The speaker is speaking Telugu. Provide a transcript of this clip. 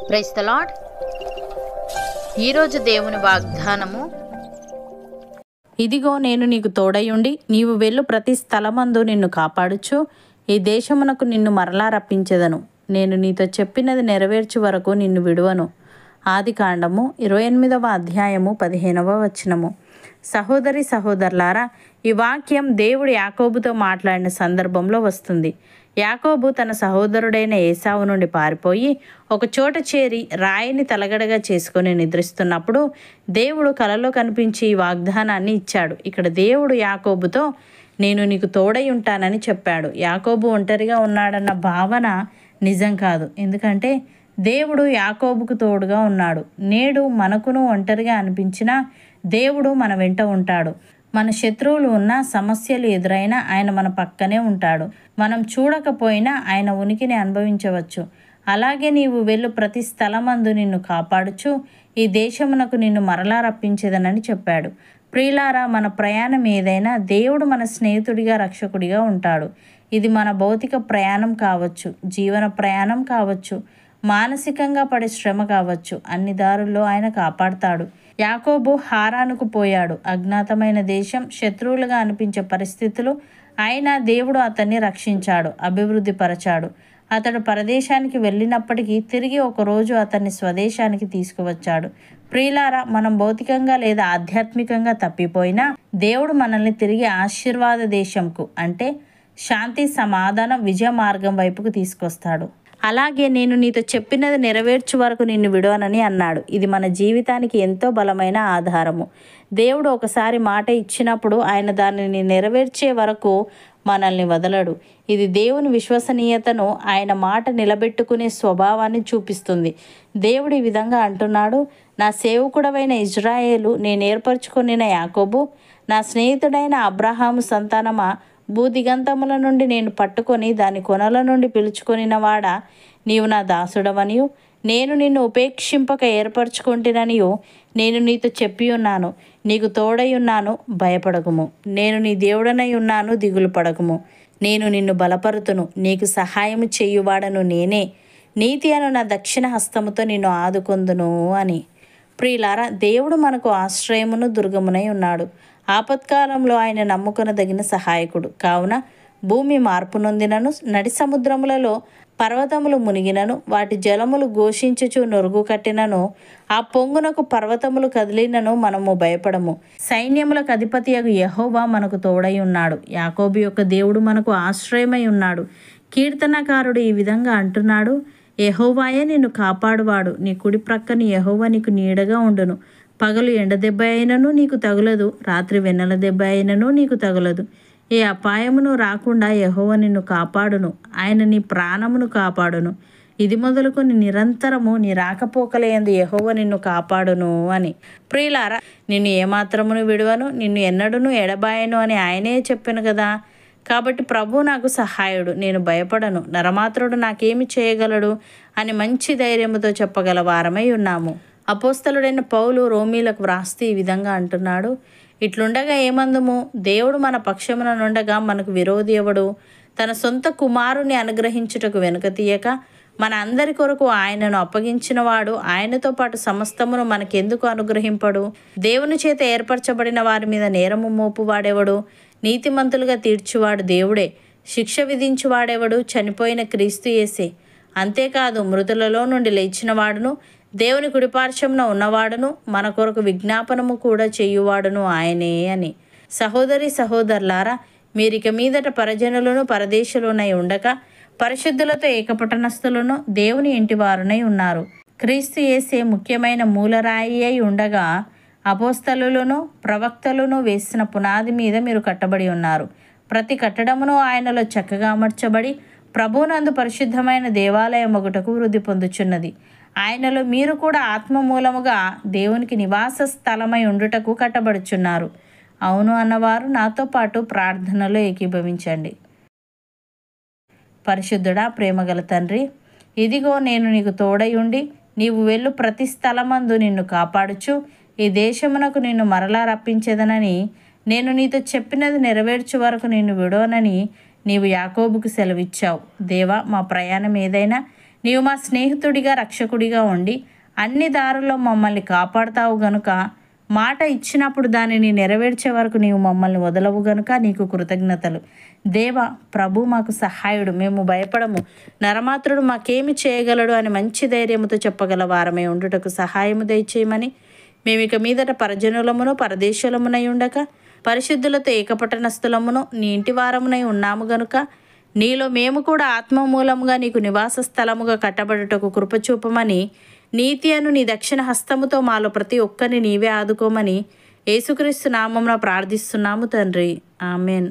Praise the lord. ఈరోజు దేవుని వాగ్దానము, ఇదిగో నేను నీకు తోడయుండి నీవు వెళ్ళు ప్రతి స్థలమందు నిన్ను కాపాడుచు ఈ దేశమునకు నిన్ను మరలా రప్పించెదను. నేను నీతో చెప్పినది నెరవేర్చు వరకు నిన్ను విడువను. ఆదికాండము 28వ అధ్యాయము 15వ వచనము. సహోదరి సహోదరులారా, ఈ వాక్యం దేవుడు యాకోబుతో మాట్లాడిన సందర్భంలో వస్తుంది. యాకోబు తన సహోదరుడైన ఏసావు నుండి పారిపోయి ఒక చోట చేరి రాయిని తలగడగా చేసుకొని నిద్రిస్తున్నప్పుడు దేవుడు కలలో కనిపించి ఈ వాగ్దానాన్ని ఇచ్చాడు. ఇక్కడ దేవుడు యాకోబుతో నేను నీకు తోడై ఉంటానని చెప్పాడు. యాకోబు ఒంటరిగా ఉన్నాడన్న భావన నిజం కాదు. ఎందుకంటే దేవుడు యాకోబుకు తోడుగా ఉన్నాడు. నేడు మనకును ఒంటరిగా అనిపించినా దేవుడు మన వెంట ఉంటాడు. మన శత్రువులు ఉన్న సమస్యలు ఎదురైనా ఆయన మన పక్కనే ఉంటాడు. మనం చూడకపోయినా ఆయన ఉనికిని అనుభవించవచ్చు. అలాగే నీవు వెళ్ళు ప్రతి స్థలమందు నిన్ను కాపాడుచు ఈ దేశమునకు నిన్ను మరలా రప్పించేదనని చెప్పాడు. ప్రియులారా, మన ప్రయాణం ఏదైనా దేవుడు మన స్నేహితుడిగా రక్షకుడిగా ఉంటాడు. ఇది మన భౌతిక ప్రయాణం కావచ్చు, జీవన ప్రయాణం కావచ్చు, మానసికంగా పడే శ్రమ కావచ్చు. అన్ని దారుల్లో ఆయన కాపాడుతాడు. యాకోబు హారానుకు పోయాడు. అజ్ఞాతమైన దేశం, శత్రువులుగా అనిపించే పరిస్థితులు, అయినా దేవుడు అతన్ని రక్షించాడు, అభివృద్ధి పరచాడు. అతడు పరదేశానికి వెళ్ళినప్పటికీ తిరిగి ఒకరోజు అతన్ని స్వదేశానికి తీసుకువచ్చాడు. ప్రియులారా, మనం భౌతికంగా లేదా ఆధ్యాత్మికంగా తప్పిపోయినా దేవుడు మనల్ని తిరిగి ఆశీర్వాద దేశంకు, అంటే శాంతి, సమాధానం, విజయ మార్గం వైపుకు తీసుకొస్తాడు. అలాగే నేను నీతో చెప్పినది నెరవేర్చు వరకు నిన్ను విడవనని అన్నాడు. ఇది మన జీవితానికి ఎంతో బలమైన ఆధారము. దేవుడు ఒకసారి మాట ఇచ్చినప్పుడు ఆయన దానిని నెరవేర్చే వరకు మనల్ని వదలడు. ఇది దేవుని విశ్వసనీయతను, ఆయన మాట నిలబెట్టుకునే స్వభావాన్ని చూపిస్తుంది. దేవుడు ఈ విధంగా అంటున్నాడు, నా సేవకుడవైన ఇజ్రాయేలు, నేను ఏర్పరచుకొనిన యాకోబు, నా స్నేహితుడైన అబ్రహాము సంతానమా, భూదిగంతముల నుండి నేను పట్టుకొని దాని కొనల నుండి పిలుచుకొనిన వాడా, నీవు నా దాసుడవనియు నేను నిన్ను ఉపేక్షింపక ఏర్పరచుకుంటుననియు నేను నీతో చెప్పి ఉన్నాను. నీకు తోడై ఉన్నాను, భయపడకుము. నేను నీ దేవుడనై ఉన్నాను, దిగులు పడకుము. నేను నిన్ను బలపరుతును, నీకు సహాయము చేయువాడను నేనే. నీతి అను నా దక్షిణ హస్తముతో నిన్ను ఆదుకొందును అని. ప్రియులారా, దేవుడు మనకు ఆశ్రయమును దుర్గమునై ఉన్నాడు. ఆపత్కాలంలో ఆయన నమ్ముకొనదగిన సహాయకుడు. కావున భూమి మార్పు నొందినను, నడి సముద్రములలో పర్వతములు మునిగినను, వాటి జలములు ఘోషించుచు నొరుగు కట్టినను, ఆ పొంగునకు పర్వతములు కదిలినను మనము భయపడము. సైన్యములకు అధిపతియగు యెహోవా మనకు తోడై ఉన్నాడు. యాకోబు యొక్క దేవుడు మనకు ఆశ్రయమై ఉన్నాడు. కీర్తనకారుడు ఈ విధంగా అంటున్నాడు, యెహోవాయే నిన్ను కాపాడువాడు. నీ కుడి ప్రక్కన యెహోవా నీకు నీడగా ఉండును. పగలు ఎండ దెబ్బ అయినను నీకు తగులదు, రాత్రి వెన్నెల దెబ్బ అయినను నీకు తగులదు. ఏ అపాయమును రాకుండా యెహోవా నిన్ను కాపాడును. ఆయన నీ ప్రాణమును కాపాడును. ఇది మొదలుకొని నిరంతరము నీ రాకపోకలయందు యెహోవా నిన్ను కాపాడును అని. ప్రియులారా, నిన్ను ఏమాత్రమును విడువను, నిన్ను ఎన్నడూను ఎడబాయను అని ఆయనే చెప్పాను కదా. కాబట్టి ప్రభు నాకు సహాయుడు, నేను భయపడను, నరమాత్రుడు నాకేమి చేయగలడు అని మంచి ధైర్యముతో చెప్పగల వారమై ఉన్నాము. అపోస్తలుడైన పౌలు రోమీలకు వ్రాస్తూ ఈ విధంగా అంటున్నాడు, ఇట్లుండగా ఏమందుము, దేవుడు మన పక్షమున నుండగా మనకు విరోధి ఎవడు? తన సొంత కుమారుని అనుగ్రహించుటకు వెనుక తీయక మన అందరి కొరకు ఆయనను అప్పగించిన వాడు ఆయనతో పాటు సమస్తమును మనకెందుకు అనుగ్రహింపడు? దేవుని చేత ఏర్పరచబడిన వారి మీద నేరము మోపువాడెవడు? నీతిమంతులుగా తీర్చువాడు దేవుడే. శిక్ష విధించువాడెవడు? చనిపోయిన క్రీస్తు యేసే. అంతేకాదు, మృతులలో నుండి లేచిన వాడును, దేవుని కుడిపార్శ్వమున ఉన్నవాడును, మన కొరకు విజ్ఞాపనము కూడా చేయువాడును ఆయనే అని. సహోదరి సహోదరులారా, మీరిక మీదట పరజనులను పరదేశులునై ఉండక పరిశుద్ధులతో ఏకపటనస్థులను దేవుని ఇంటివారునై ఉన్నారు. క్రీస్తు యేసే ముఖ్యమైన మూలరాయి అయి ఉండగా అపోస్తలులను ప్రవక్తలను వేసిన పునాది మీద మీరు కట్టబడి ఉన్నారు. ప్రతి కట్టడమును ఆయనలో చక్కగా అమర్చబడి ప్రభువునందు పరిశుద్ధమైన దేవాలయం ఒకటకు వృద్ధి పొందుచున్నది. ఆయనలో మీరు కూడా ఆత్మ మూలముగా దేవునికి నివాస స్థలమై ఉండుటకు కట్టబడుచున్నారు. అవును అన్నవారు నాతో పాటు ప్రార్థనలో ఏకీభవించండి. పరిశుద్ధుడా, ప్రేమగల తండ్రి, ఇదిగో నేను నీకు తోడై ఉండి నీవు వెళ్ళు ప్రతి స్థలమందు నిన్ను కాపాడుచు ఈ దేశమునకు నిన్ను మరలా రప్పించేదనని నేను నీతో చెప్పినది నెరవేర్చు వరకు నిన్ను విడవనని నీవు యాకోబుకు సెలవిచ్చావు. దేవా, మా ప్రయాణం ఏదైనా నీవు మా స్నేహితుడిగా రక్షకుడిగా ఉండి అన్ని దారుల్లో మమ్మల్ని కాపాడుతావు గనుక, మాట ఇచ్చినప్పుడు దానిని నెరవేర్చే వరకు నీవు మమ్మల్ని వదలవు గనుక నీకు కృతజ్ఞతలు. దేవా, ప్రభు మాకు సహాయుడు, మేము భయపడము, నరమాత్రుడు మాకేమి చేయగలడు అని మంచి ధైర్యముతో చెప్పగల వారమే ఉండుటకు సహాయము దయచేయమని, మేమిక మీదట పరజనులమును పరదేశులమునై ఉండక పరిశుద్ధులతో ఏకపట్టణస్థులమును నీ ఇంటి వారమునై ఉన్నాము గనుక, నీలో మేము కూడా ఆత్మ మూలముగా నీకు నివాస స్థలముగా కట్టబడుటకు కృపచూపమని, నీతి అను నీ దక్షిణ హస్తముతో మాలో ప్రతి ఒక్కరిని నీవే ఆదుకోమని యేసుక్రీస్తు నామమున ప్రార్థిస్తున్నాము తండ్రి. ఆమెన్.